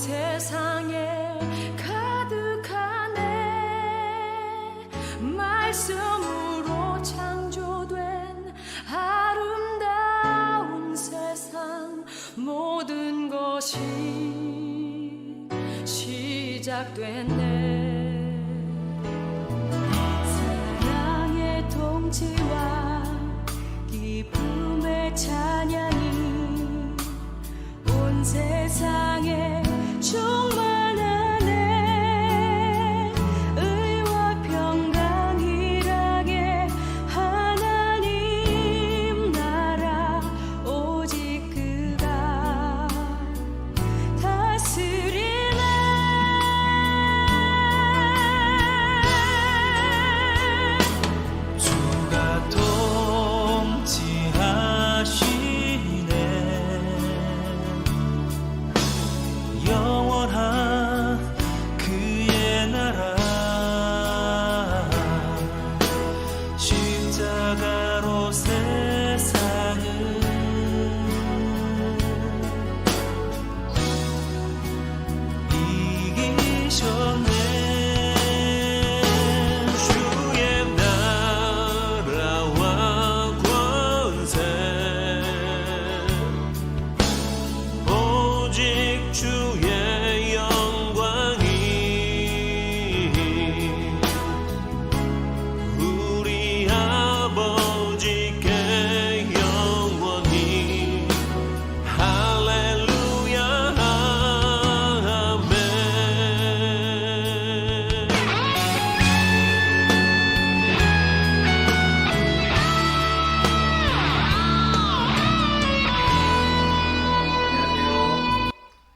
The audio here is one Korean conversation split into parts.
세상에 가득하네. 말씀으로 창조된 아름다운 세상, 모든 것이 시작됐네. 사랑의 통치와 기쁨의 찬양이 온 세상에 충만하네. 의와 평강 일하게 하나님 나라, 오직 그가 다스리네. 주가 통치하시네. 영원한 그의 나라, 십자가로 세상을 이기셨네. 주의 나라와 권세, 오직 주의 영광이 우리 아버지께 영원히. 할렐루야 아멘. 안녕하세요.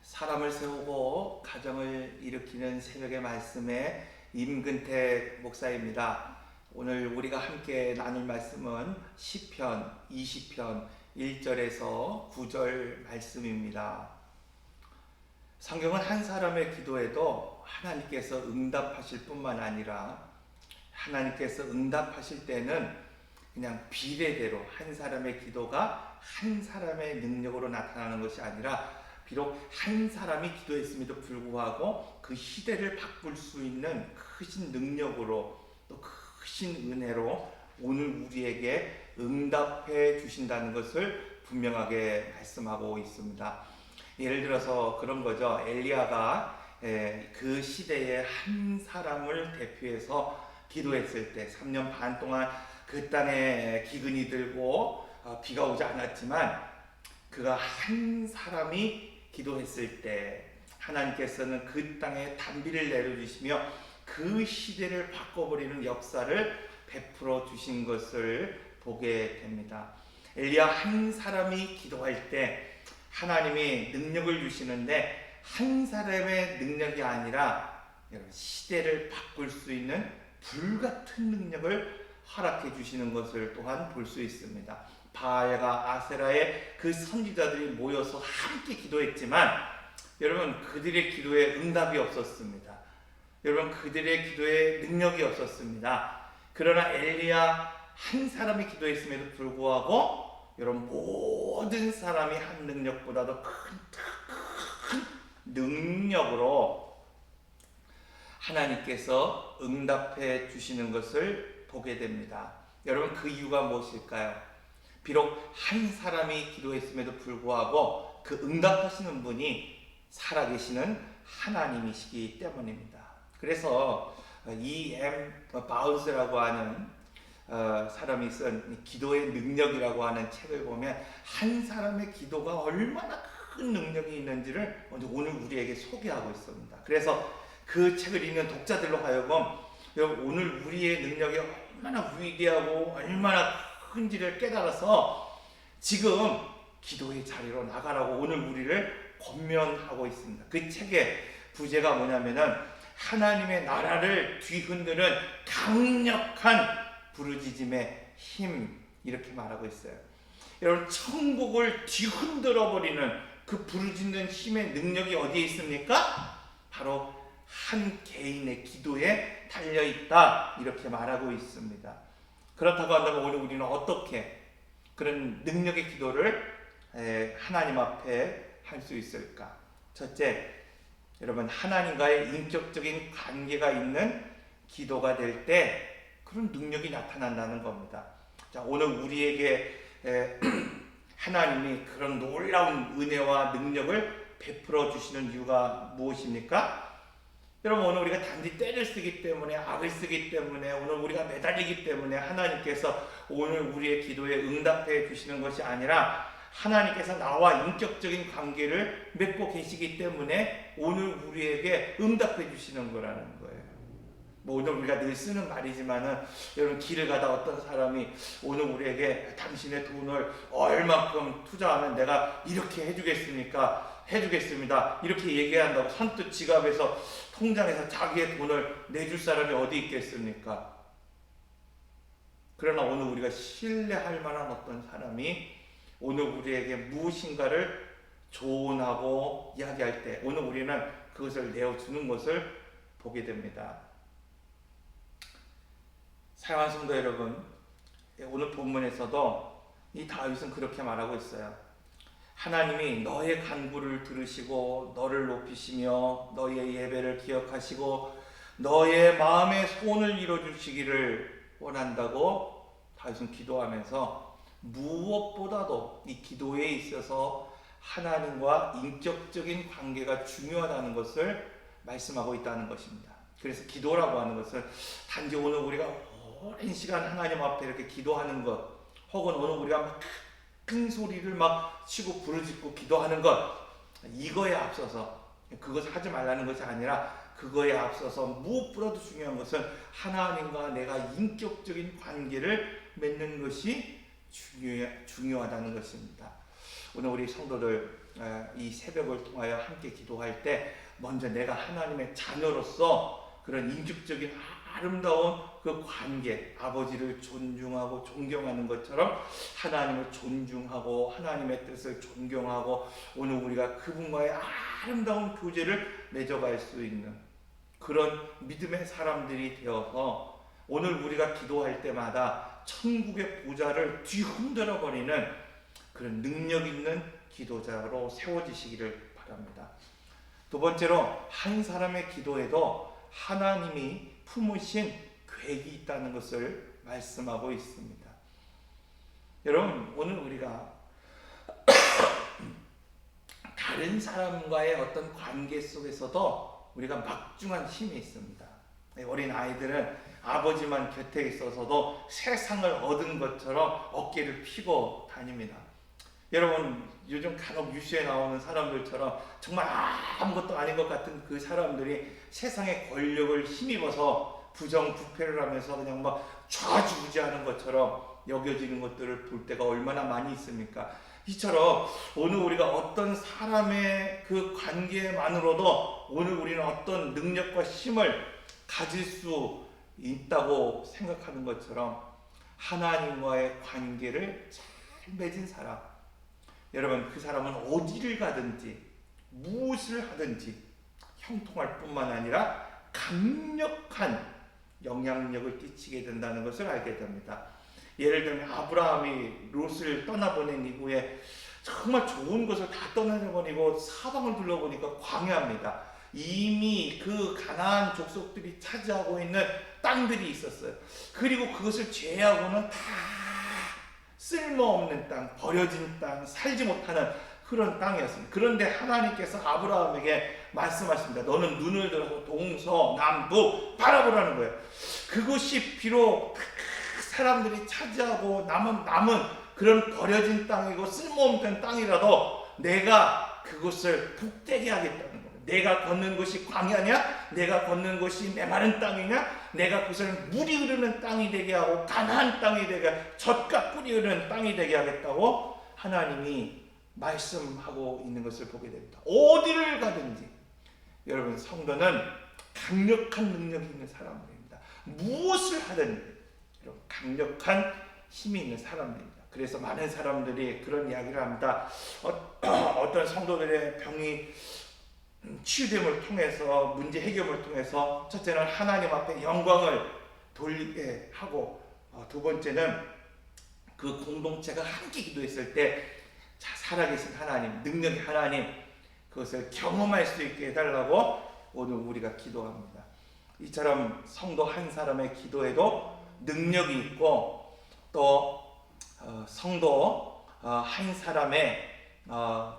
사람을 세우고 가정을 일으키는 새벽의 말씀의 임근택 목사입니다. 오늘 우리가 함께 나눌 말씀은 시편 20편 1절에서 9절 말씀입니다. 성경은 한 사람의 기도에도 하나님께서 응답하실 뿐만 아니라 하나님께서 응답하실 때는 그냥 비례대로 한 사람의 기도가 한 사람의 능력으로 나타나는 것이 아니라 비록 한 사람이 기도했음에도 불구하고 그 시대를 바꿀 수 있는 크신 능력으로 또 크신 은혜로 오늘 우리에게 응답해 주신다는 것을 분명하게 말씀하고 있습니다. 예를 들어서 그런 거죠. 엘리야가 그 시대의 한 사람을 대표해서 기도했을 때 3년 반 동안 그 땅에 기근이 들고 비가 오지 않았지만 그가 한 사람이 기도했을 때 하나님께서는 그 땅에 단비를 내려주시며 그 시대를 바꿔버리는 역사를 베풀어 주신 것을 보게 됩니다. 엘리야 한 사람이 기도할 때 하나님이 능력을 주시는데 한 사람의 능력이 아니라 시대를 바꿀 수 있는 불같은 능력을 허락해 주시는 것을 또한 볼 수 있습니다. 바알과 아세라의 그 선지자들이 모여서 함께 기도했지만 여러분 그들의 기도에 응답이 없었습니다. 여러분 그들의 기도에 능력이 없었습니다. 그러나 엘리야 한 사람이 기도했음에도 불구하고 여러분 모든 사람이 한 능력보다도 큰 능력으로 하나님께서 응답해 주시는 것을 보게 됩니다. 여러분 그 이유가 무엇일까요? 비록 한 사람이 기도했음에도 불구하고 그 응답하시는 분이 살아계시는 하나님이시기 때문입니다. 그래서 E.M. 바운스라고 하는 사람이 쓴 기도의 능력이라고 하는 책을 보면 한 사람의 기도가 얼마나 큰 능력이 있는지를 오늘 우리에게 소개하고 있습니다. 그래서 그 책을 읽는 독자들로 하여금 오늘 우리의 능력이 얼마나 위대하고 얼마나 큰지를 깨달아서 지금 기도의 자리로 나가라고 오늘 우리를 권면하고 있습니다. 그 책의 부제가 뭐냐면은 하나님의 나라를 뒤흔드는 강력한 부르짖음의 힘, 이렇게 말하고 있어요. 여러분 천국을 뒤흔들어 버리는 그 부르짖는 힘의 능력이 어디에 있습니까? 바로 한 개인의 기도에 달려있다, 이렇게 말하고 있습니다. 그렇다고 한다면 오늘 우리는 어떻게 그런 능력의 기도를 하나님 앞에 할 수 있을까? 첫째, 여러분, 하나님과의 인격적인 관계가 있는 기도가 될 때 그런 능력이 나타난다는 겁니다. 자, 오늘 우리에게 하나님이 그런 놀라운 은혜와 능력을 베풀어 주시는 이유가 무엇입니까? 여러분, 오늘 우리가 단지 때를 쓰기 때문에, 악을 쓰기 때문에, 오늘 우리가 매달리기 때문에 하나님께서 오늘 우리의 기도에 응답해 주시는 것이 아니라 하나님께서 나와 인격적인 관계를 맺고 계시기 때문에 오늘 우리에게 응답해 주시는 거라는 거예요. 뭐 오늘 우리가 늘 쓰는 말이지만은, 여러분, 길을 가다 어떤 사람이 오늘 우리에게 당신의 돈을 얼마큼 투자하면 내가 이렇게 해주겠습니다 이렇게 얘기한다고 선뜻 지갑에서, 통장에서 자기의 돈을 내줄 사람이 어디 있겠습니까? 그러나 오늘 우리가 신뢰할 만한 어떤 사람이 오늘 우리에게 무엇인가를 조언하고 이야기할 때 오늘 우리는 그것을 내어주는 것을 보게 됩니다. 사랑하는 성도 여러분, 오늘 본문에서도 이 다윗은 그렇게 말하고 있어요. 하나님이 너의 간구를 들으시고 너를 높이시며 너의 예배를 기억하시고 너의 마음의 소원을 이루어주시기를 원한다고 다윗은 기도하면서 무엇보다도 이 기도에 있어서 하나님과 인격적인 관계가 중요하다는 것을 말씀하고 있다는 것입니다. 그래서 기도라고 하는 것은 단지 오늘 우리가 오랜 시간 하나님 앞에 이렇게 기도하는 것, 혹은 오늘 우리가 막 큰 소리를 막 치고 부르짖고 기도하는 것, 이거에 앞서서, 그것을 하지 말라는 것이 아니라 그거에 앞서서 무엇보다도 중요한 것은 하나님과 내가 인격적인 관계를 맺는 것이 중요하다는 것입니다. 오늘 우리 성도들 이 새벽을 통하여 함께 기도할 때 먼저 내가 하나님의 자녀로서 그런 인격적인 아름다운 그 관계, 아버지를 존중하고 존경하는 것처럼 하나님을 존중하고 하나님의 뜻을 존경하고 오늘 우리가 그분과의 아름다운 교제를 맺어갈 수 있는 그런 믿음의 사람들이 되어서 오늘 우리가 기도할 때마다 천국의 보좌를 뒤흔들어 버리는 그런 능력 있는 기도자로 세워지시기를 바랍니다. 두 번째로, 한 사람의 기도에도 하나님이 품으신 계획이 있다는 것을 말씀하고 있습니다. 여러분, 오늘 우리가 다른 사람과의 어떤 관계 속에서도 우리가 막중한 힘이 있습니다. 어린 아이들은 아버지만 곁에 있어서도 세상을 얻은 것처럼 어깨를 피고 다닙니다. 여러분, 요즘 간혹 뉴스에 나오는 사람들처럼 정말 아무것도 아닌 것 같은 그 사람들이 세상의 권력을 힘입어서 부정부패를 하면서 그냥 막 좌지우지하는 것처럼 여겨지는 것들을 볼 때가 얼마나 많이 있습니까? 이처럼 오늘 우리가 어떤 사람의 그 관계만으로도 오늘 우리는 어떤 능력과 힘을 가질 수 있다고 생각하는 것처럼 하나님과의 관계를 잘 맺은 사람, 여러분, 그 사람은 어디를 가든지 무엇을 하든지 형통할 뿐만 아니라 강력한 영향력을 끼치게 된다는 것을 알게 됩니다. 예를 들면 아브라함이 롯을 떠나보낸 이후에 정말 좋은 것을 다 떠나버리고 사방을 둘러보니까 광야입니다. 이미 그 가나안 족속들이 차지하고 있는 땅들이 있었어요. 그리고 그것을 제외하고는 다 쓸모없는 땅, 버려진 땅, 살지 못하는 그런 땅이었습니다. 그런데 하나님께서 아브라함에게 말씀하십니다. 너는 눈을 들어서 동서남북 바라보라는 거예요. 그것이 비록 사람들이 차지하고 남은 그런 버려진 땅이고 쓸모없는 땅이라도 내가 그것을 복되게 하겠다는 거예요. 내가 걷는 곳이 광야냐? 내가 걷는 곳이 메마른 땅이냐? 내가 그것을 물이 흐르는 땅이 되게 하고 가나안 땅이 되게, 젖과 꿀이 흐르는 땅이 되게 하겠다고 하나님이 말씀하고 있는 것을 보게 됩니다. 어디를 가든지 여러분, 성도는 강력한 능력이 있는 사람들입니다. 무엇을 하든지 여러분, 강력한 힘이 있는 사람들입니다. 그래서 많은 사람들이 그런 이야기를 합니다. 어떤 성도들의 병이 치유됨을 통해서, 문제 해결을 통해서 첫째는 하나님 앞에 영광을 돌리게 하고, 두 번째는 그 공동체가 함께 기도했을 때 살아계신 하나님, 능력의 하나님, 그것을 경험할 수 있게 해달라고 오늘 우리가 기도합니다. 이처럼 성도 한 사람의 기도에도 능력이 있고 또 성도 한 사람의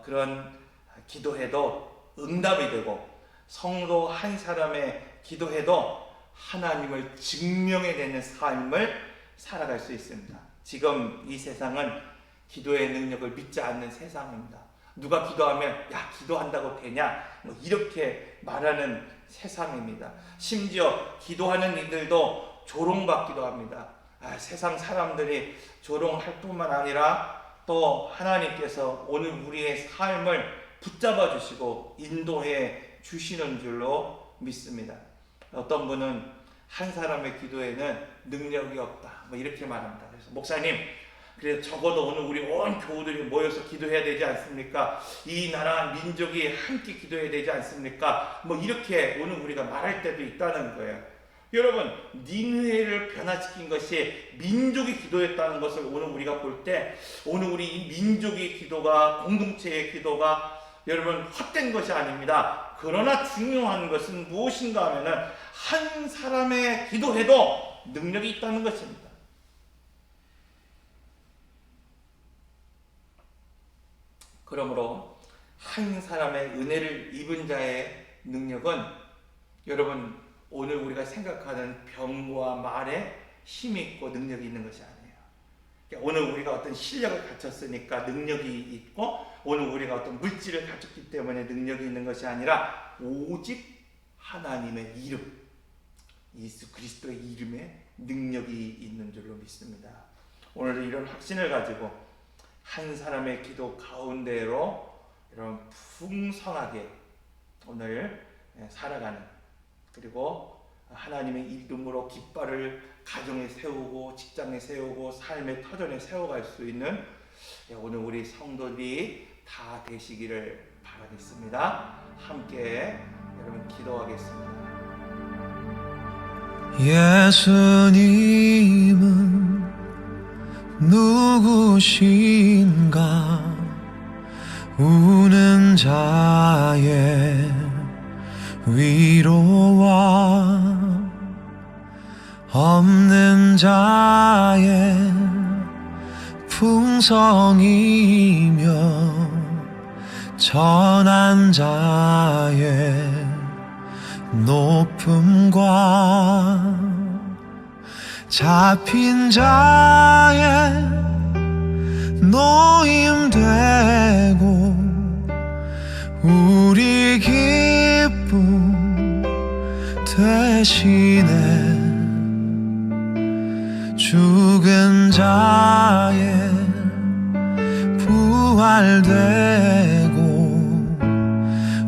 그런 기도에도 응답이 되고 성도 한 사람의 기도에도 하나님을 증명해내는 삶을 살아갈 수 있습니다. 지금 이 세상은 기도의 능력을 믿지 않는 세상입니다. 누가 기도하면 야 기도한다고 되냐 뭐 이렇게 말하는 세상입니다. 심지어 기도하는 이들도 조롱받기도 합니다. 세상 사람들이 조롱할 뿐만 아니라 또 하나님께서 오늘 우리의 삶을 붙잡아 주시고 인도해 주시는 줄로 믿습니다. 어떤 분은 한 사람의 기도에는 능력이 없다 뭐 이렇게 말합니다. 그래서 목사님 그래서 적어도 오늘 우리 온 교우들이 모여서 기도해야 되지 않습니까? 이 나라 민족이 함께 기도해야 되지 않습니까? 뭐 이렇게 오늘 우리가 말할 때도 있다는 거예요. 여러분 니느웨를 변화시킨 것이 민족이 기도했다는 것을 오늘 우리가 볼 때 오늘 우리 이 민족의 기도가 공동체의 기도가 여러분 헛된 것이 아닙니다. 그러나 중요한 것은 무엇인가 하면은 한 사람의 기도에도 능력이 있다는 것입니다. 그러므로 한 사람의 은혜를 입은 자의 능력은 여러분 오늘 우리가 생각하는 병과 말에 힘이 있고 능력이 있는 것이 아니에요. 그러니까 오늘 우리가 어떤 실력을 갖췄으니까 능력이 있고 오늘 우리가 어떤 물질을 갖췄기 때문에 능력이 있는 것이 아니라 오직 하나님의 이름 예수 그리스도의 이름에 능력이 있는 줄로 믿습니다. 오늘도 이런 확신을 가지고 한 사람의 기도 가운데로 이런 풍성하게 오늘 살아가는 그리고 하나님의 이름으로 깃발을 가정에 세우고 직장에 세우고 삶의 터전에 세워갈 수 있는 오늘 우리 성도들이 다 되시기를 바라겠습니다. 함께 여러분 기도하겠습니다. 예수님은 누구신가 우는 자의 위로와 없는 자의 풍성이며 전한 자의 높음과 잡힌 자의 노임되고 우리 기쁨 대신에 죽은 자의 부활되고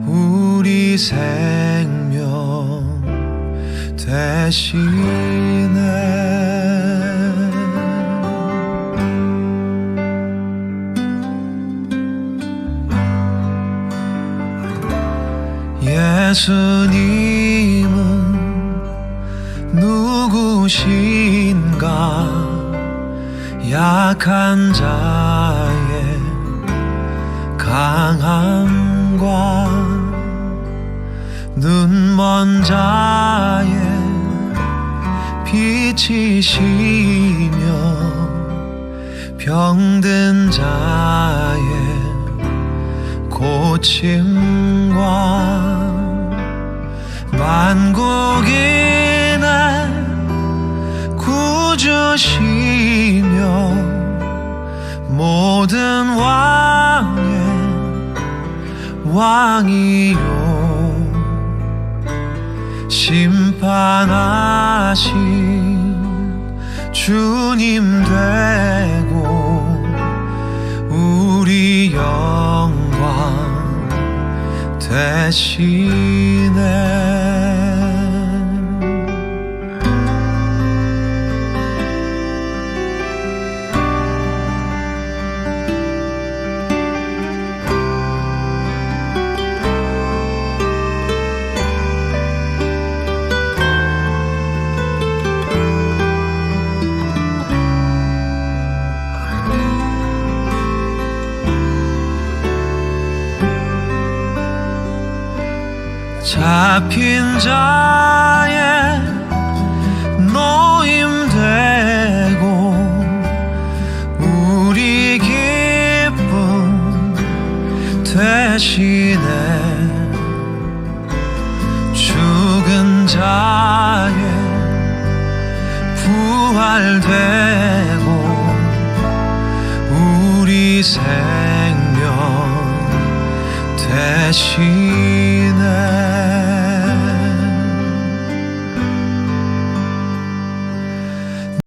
우리 생명 대신에 예수님은 누구신가 약한 자의 강함과 눈먼 자의 빛이시며 병든 자의 고침과 만국인의 구주시며 모든 왕의 왕이요 심판하신 주님 되고 우리 영광 대신에 잡힌 자의 노임 되고 우리 기쁨 되시네. 죽은 자의 부활되고 우리 생명 되시네.